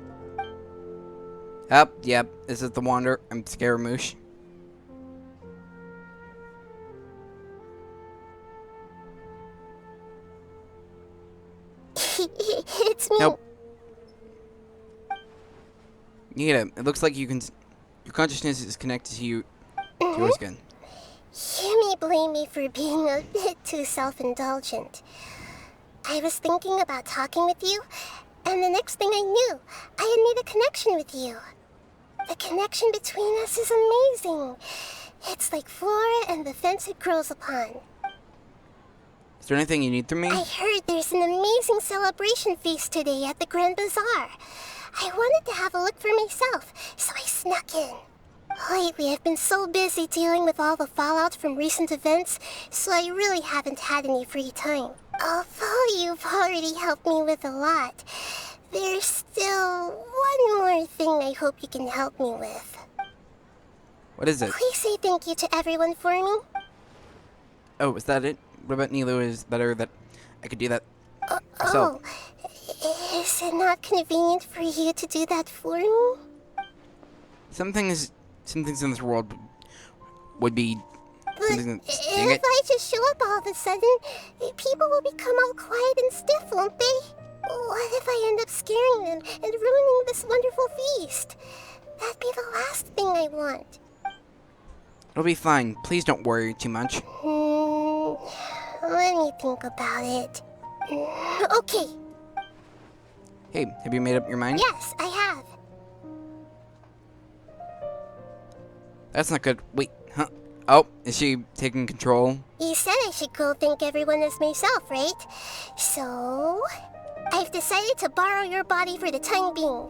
Yep. Is it the Wander? I'm Scaramouche. It's me. Nope. Nita, it looks like your consciousness is connected to you, to yours again. You may blame me for being a bit too self-indulgent. I was thinking about talking with you, and the next thing I knew, I had made a connection with you. The connection between us is amazing. It's like flora and the fence it grows upon. Is there anything you need from me? I heard there's an amazing celebration feast today at the Grand Bazaar. I wanted to have a look for myself, so I snuck in. Lately, I've been so busy dealing with all the fallout from recent events, so I really haven't had any free time. Although you've already helped me with a lot, there's still one more thing I hope you can help me with. What is it? Please say thank you to everyone for me. Oh, is that it? What about Nilo? Is better that I could do that myself? Oh, is it not convenient for you to do that for me? Some things in this world would be something that, dang If it. I just show up all of a sudden, people will become all quiet and stiff, won't they? What if I end up scaring them and ruining this wonderful feast? That'd be the last thing I want. It'll be fine. Please don't worry too much. Let me think about it. Okay. Hey, have you made up your mind? Yes, I have. That's not good. Wait, huh? Oh, is she taking control? You said I should go thank everyone as myself, right? So, I've decided to borrow your body for the time being.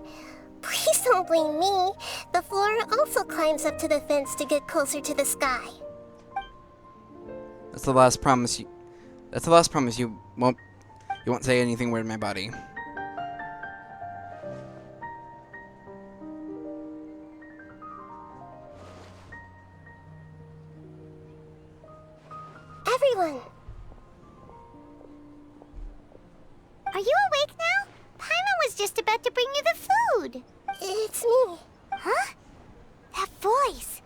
Please don't blame me. The flora also climbs up to the fence to get closer to the sky. That's the last promise you. That's the last promise you won't say anything weird in my body. Everyone! Are you awake now? Paimon was just about to bring you the food. It's me. Huh? That voice.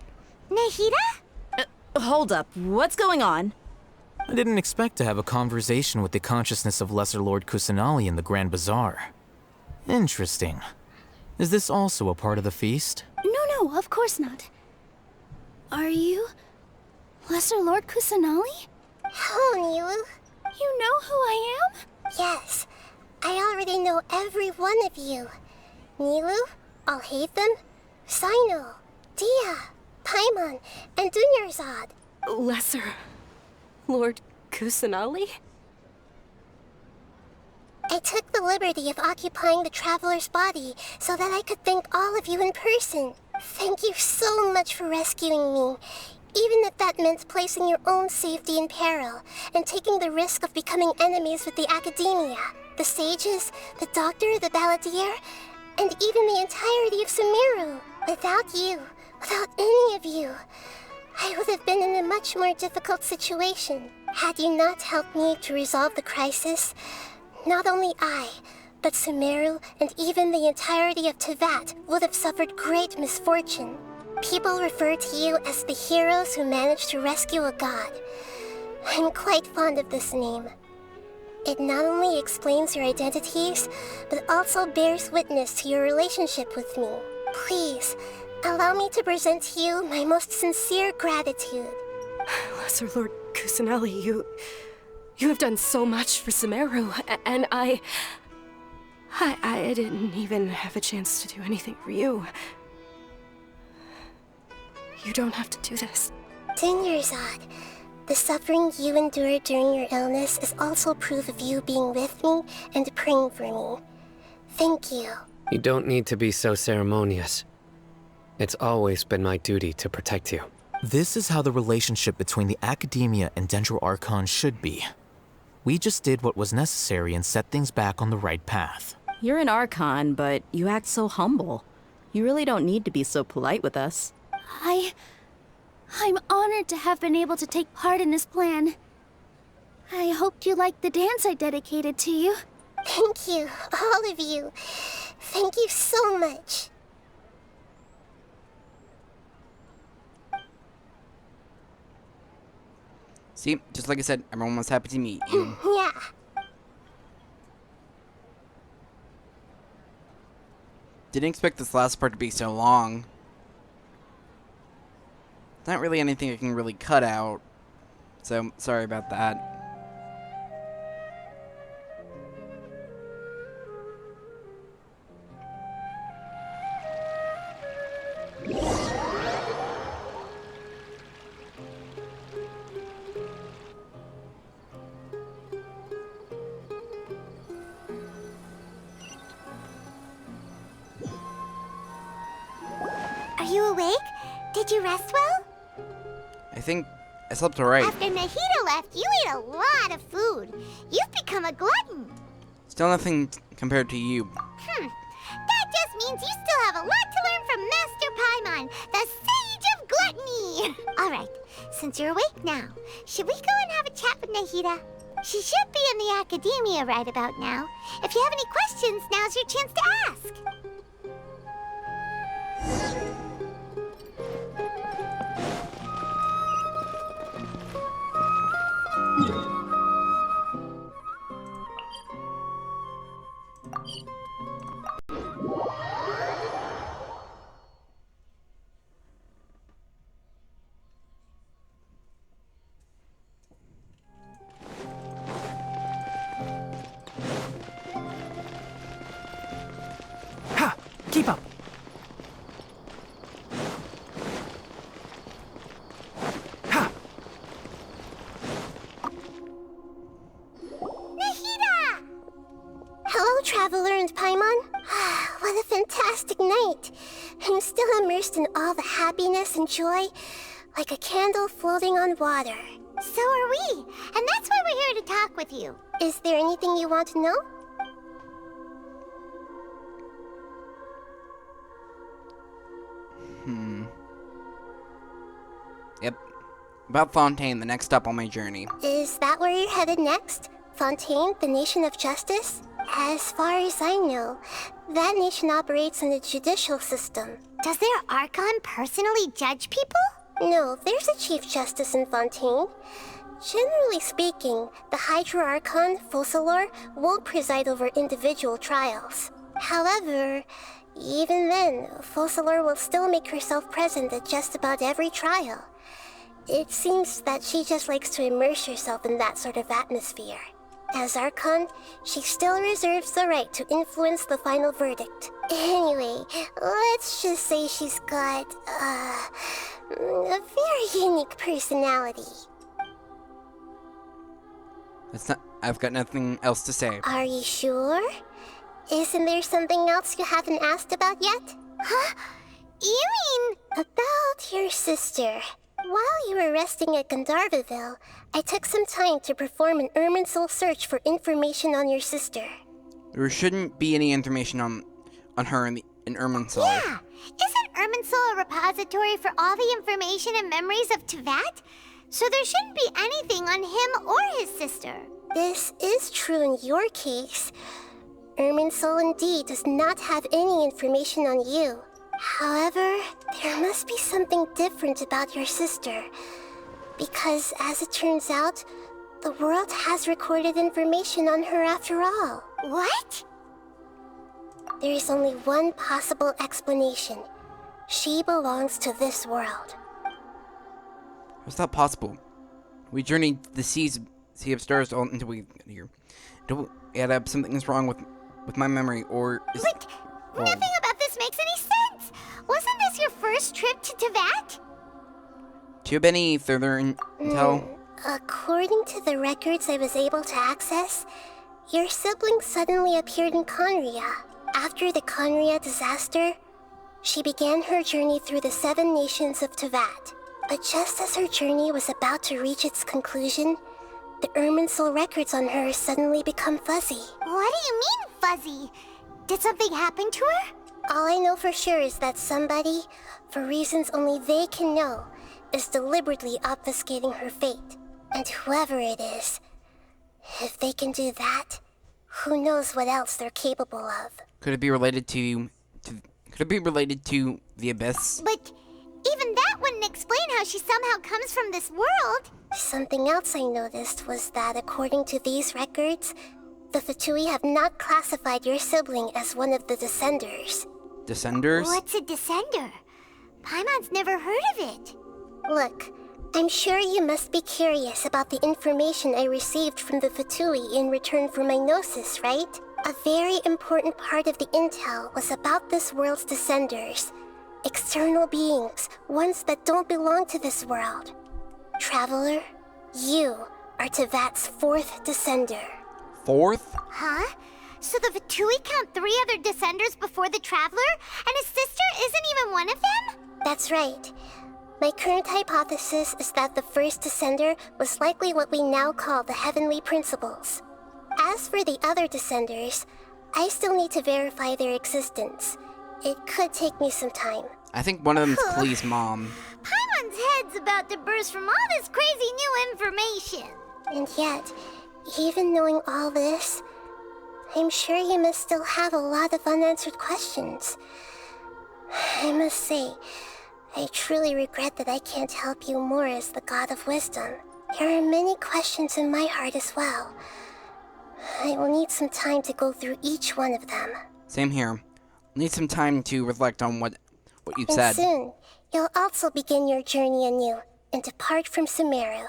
Nahida? Hold up. What's going on? I didn't expect to have a conversation with the consciousness of Lesser Lord Kusanali in the Grand Bazaar. Interesting. Is this also a part of the feast? No, of course not. Are you Lesser Lord Kusanali? Hello, Nilu. You know who I am? Yes. I already know every one of you. Nilu, Alhaitham, Sino, Dia, Paimon, and Dunyarzad. Lesser Lord Kusanali? I took the liberty of occupying the traveler's body so that I could thank all of you in person. Thank you so much for rescuing me, even if that meant placing your own safety in peril and taking the risk of becoming enemies with the Academia, the sages, the doctor, the balladeer, and even the entirety of Sumeru. Without you, without any of you, I would have been in a much more difficult situation. Had you not helped me to resolve the crisis, not only I, but Sumeru and even the entirety of Tevat would have suffered great misfortune. People refer to you as the heroes who managed to rescue a god. I'm quite fond of this name. It not only explains your identities, but also bears witness to your relationship with me. Please, allow me to present to you my most sincere gratitude. Lesser Lord Kusanali, you have done so much for Sumeru, and I didn't even have a chance to do anything for you. You don't have to do this. Dunyarzad, the suffering you endured during your illness is also proof of you being with me and praying for me. Thank you. You don't need to be so ceremonious. It's always been my duty to protect you. This is how the relationship between the Academia and Dendro Archon should be. We just did what was necessary and set things back on the right path. You're an Archon, but you act so humble. You really don't need to be so polite with us. I'm honored to have been able to take part in this plan. I hoped you liked the dance I dedicated to you. Thank you, all of you. Thank you so much. See, just like I said, everyone was happy to meet you. Yeah. Didn't expect this last part to be so long. Not really anything I can really cut out, so sorry about that. Are you awake? Did you rest well? I think I slept alright. After Nahida left, you ate a lot of food. You've become a glutton. Still nothing compared to you. That just means you still have a lot to learn from Master Paimon, the Sage of Gluttony. Alright, since you're awake now, should we go and have a chat with Nahida? She should be in the Academia right about now. If you have any questions, now's your chance to ask. Ha! Keep up! Nahida! Hello, Traveler and Paimon. What a fantastic night. I'm still immersed in all the happiness and joy, like a candle floating on water. So are we, and that's why we're here to talk with you. Is there anything you want to know? Yep. About Fontaine, the next stop on my journey. Is that where you're headed next? Fontaine, the nation of justice? As far as I know, that nation operates in a judicial system. Does their Archon personally judge people? No, there's a Chief Justice in Fontaine. Generally speaking, the Hydra Archon, Focalor, won't preside over individual trials. However, even then, Focalor will still make herself present at just about every trial. It seems that she just likes to immerse herself in that sort of atmosphere. As Archon, she still reserves the right to influence the final verdict. Anyway, let's just say she's got, a very unique personality. I've got nothing else to say. Are you sure? Isn't there something else you haven't asked about yet? Huh? You mean... About your sister. While you were resting at Gandharvaville, I took some time to perform an Irminsul search for information on your sister. There shouldn't be any information on her in Irminsul. Yeah! Isn't Irminsul a repository for all the information and memories of Teyvat? So there shouldn't be anything on him or his sister. This is true in your case. Irminsul indeed does not have any information on you. However, there must be something different about your sister. Because, as it turns out, the world has recorded information on her after all. What? There is only one possible explanation. She belongs to this world. How's that possible? We journeyed the sea of stars all until we got here. Do we add up something is wrong with my memory, or is... But nothing about this makes any sense! Wasn't this your first trip to Teyvat? Do you have any further intel? According to the records I was able to access, your sibling suddenly appeared in Conria. After the Conria disaster, she began her journey through the 7 nations of Tevat. But just as her journey was about to reach its conclusion, the Irminsul records on her suddenly become fuzzy. What do you mean, fuzzy? Did something happen to her? All I know for sure is that somebody, for reasons only they can know, is deliberately obfuscating her fate. And whoever it is, if they can do that, who knows what else they're capable of. Could it be related to could it be related to the Abyss? But even that wouldn't explain how she somehow comes from this world. Something else I noticed was that according to these records, the Fatui have not classified your sibling as one of the Descenders. Descenders? What's a Descender? Paimon's never heard of it. Look, I'm sure you must be curious about the information I received from the Fatui in return for my gnosis, right? A very important part of the intel was about this world's Descenders. External beings, ones that don't belong to this world. Traveler, you are Tevat's 4th Descender. 4th? Huh? So the Fatui count 3 other Descenders before the Traveler? And his sister isn't even one of them? That's right. My current hypothesis is that the first Descender was likely what we now call the Heavenly Principles. As for the other Descenders, I still need to verify their existence. It could take me some time. I think one of them is Klee's mom. Paimon's head's about to burst from all this crazy new information. And yet, even knowing all this, I'm sure you must still have a lot of unanswered questions. I must say, I truly regret that I can't help you more as the God of Wisdom. There are many questions in my heart as well. I will need some time to go through each one of them. Same here. Need some time to reflect on what you've said. Soon, you'll also begin your journey anew and depart from Sumeru.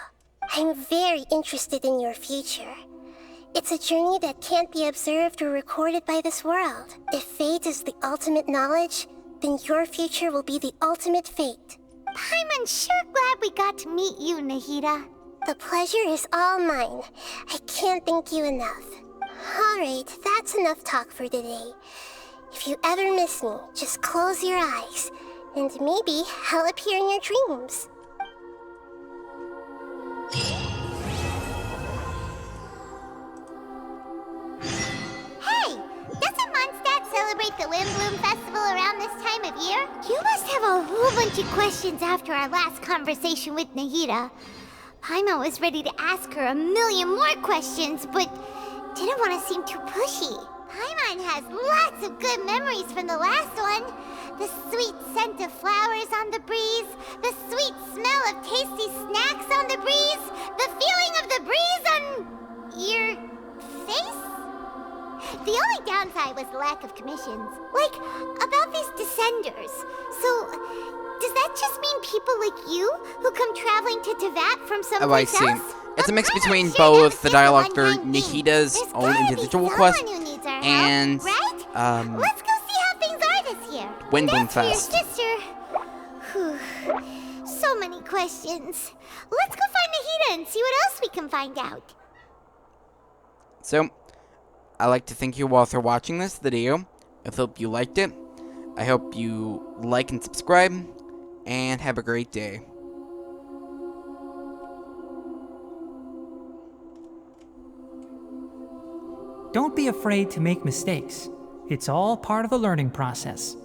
I'm very interested in your future. It's a journey that can't be observed or recorded by this world. If fate is the ultimate knowledge, then your future will be the ultimate fate. Paimon's sure glad we got to meet you, Nahida. The pleasure is all mine. I can't thank you enough. Alright, that's enough talk for today. If you ever miss me, just close your eyes, and maybe I'll appear in your dreams. Hey! Doesn't Mondstadt celebrate the Windbloom Festival around this time of year? You must have a whole bunch of questions after our last conversation with Nahida. Paimon was ready to ask her a million more questions, but didn't want to seem too pushy. Paimon has lots of good memories from the last one. The sweet scent of flowers on the breeze, the sweet smell of tasty snacks on the breeze, the feeling of the breeze on your face? The only downside was the lack of commissions. Like, about these Descenders. So, does that just mean people like you who come traveling to Tevat from someplace else? It's a mix between both the dialogue through Nahida's own individual quest and Let's go see how things are this year. Windbloom Fest. Your sister. Whew. So many questions. Let's go find Nahida and see what else we can find out. So, I'd like to thank you all for watching this video. I hope you liked it. I hope you like and subscribe, and have a great day. Don't be afraid to make mistakes. It's all part of the learning process.